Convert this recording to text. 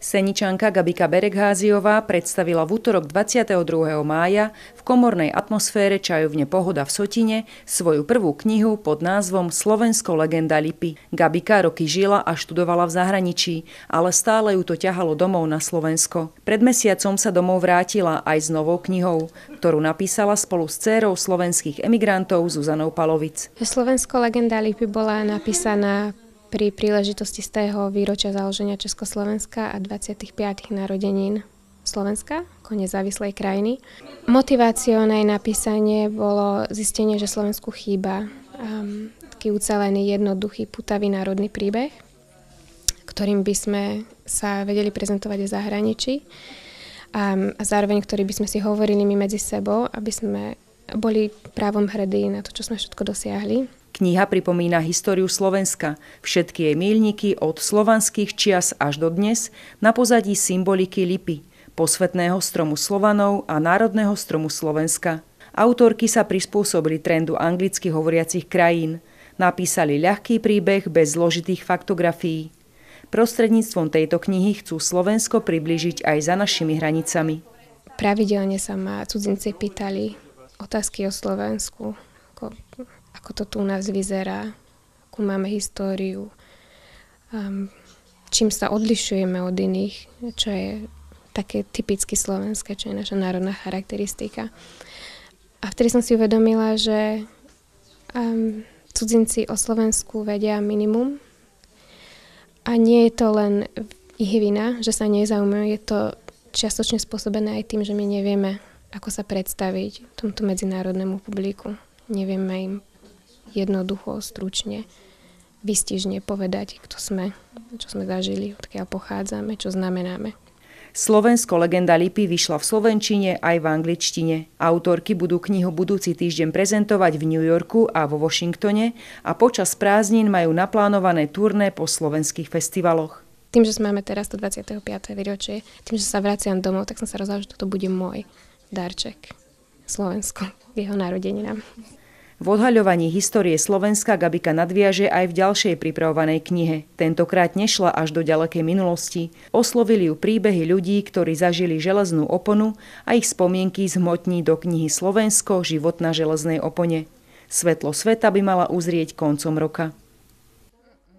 Seničanka Gabika Beregháziová predstavila v utorok 22. mája v komornej atmosfére čajovne Pohoda v Sotine svoju prvú knihu pod názvom Slovensko legenda Lipy. Gabika roky žila a študovala v zahraničí, ale stále ju to ťahalo domov na Slovensko. Pred mesiacom sa domov vrátila aj s novou knihou, ktorú napísala spolu s dcérou slovenských emigrantov Zuzanou Palovic. Slovensko legenda Lipy bola napísaná pri príležitosti z tého výročia založenia Československa a 25. narodenín Slovenska ako nezávislej krajiny. Motiváciou na jej napísanie bolo zistenie, že Slovensku chýba taký ucelený, jednoduchý, putavý národný príbeh, ktorým by sme sa vedeli prezentovať v zahraničí a zároveň, ktorý by sme si hovorili my medzi sebou, aby sme boli právom hrdí na to, čo sme všetko dosiahli. Kniha pripomína históriu Slovenska, všetky jej míľniky od slovanských čias až do dnes na pozadí symboliky lipy, posvätného stromu Slovanov a národného stromu Slovenska. Autorky sa prispôsobili trendu anglicky hovoriacich krajín. Napísali ľahký príbeh bez zložitých faktografií. Prostredníctvom tejto knihy chcú Slovensko priblížiť aj za našimi hranicami. Pravidelne sa ma cudzinci pýtali otázky o Slovensku, ako to tu u nás vyzerá, akú máme históriu, čím sa odlišujeme od iných, čo je také typicky slovenské, čo je naša národná charakteristika. A vtedy som si uvedomila, že cudzinci o Slovensku vedia minimum a nie je to len ich vina, že sa nezaujímajú, je to čiastočne spôsobené aj tým, že my nevieme, ako sa predstaviť tomuto medzinárodnému publiku. Nevieme im jednoducho, stručne, výstižne povedať, kto sme, čo sme zažili, odkiaľ pochádzame, čo znamenáme. Slovensko legenda Lipy vyšla v slovenčine aj v angličtine. Autorky budú knihu budúci týždeň prezentovať v New Yorku a vo Washingtone a počas prázdnin majú naplánované turné po slovenských festivaloch. Tým, že máme teraz to 25. výročie, tým, že sa vraciam domov, tak som sa rozhodla, že toto bude môj darček. Slovensko, jeho narodeninám. V odhaľovaní histórie Slovenska Gabika nadviaže aj v ďalšej pripravovanej knihe. Tentokrát nešla až do ďalekej minulosti. Oslovili ju príbehy ľudí, ktorí zažili železnú oponu a ich spomienky zhmotní do knihy Slovensko, život na železnej opone. Svetlo sveta by mala uzrieť koncom roka.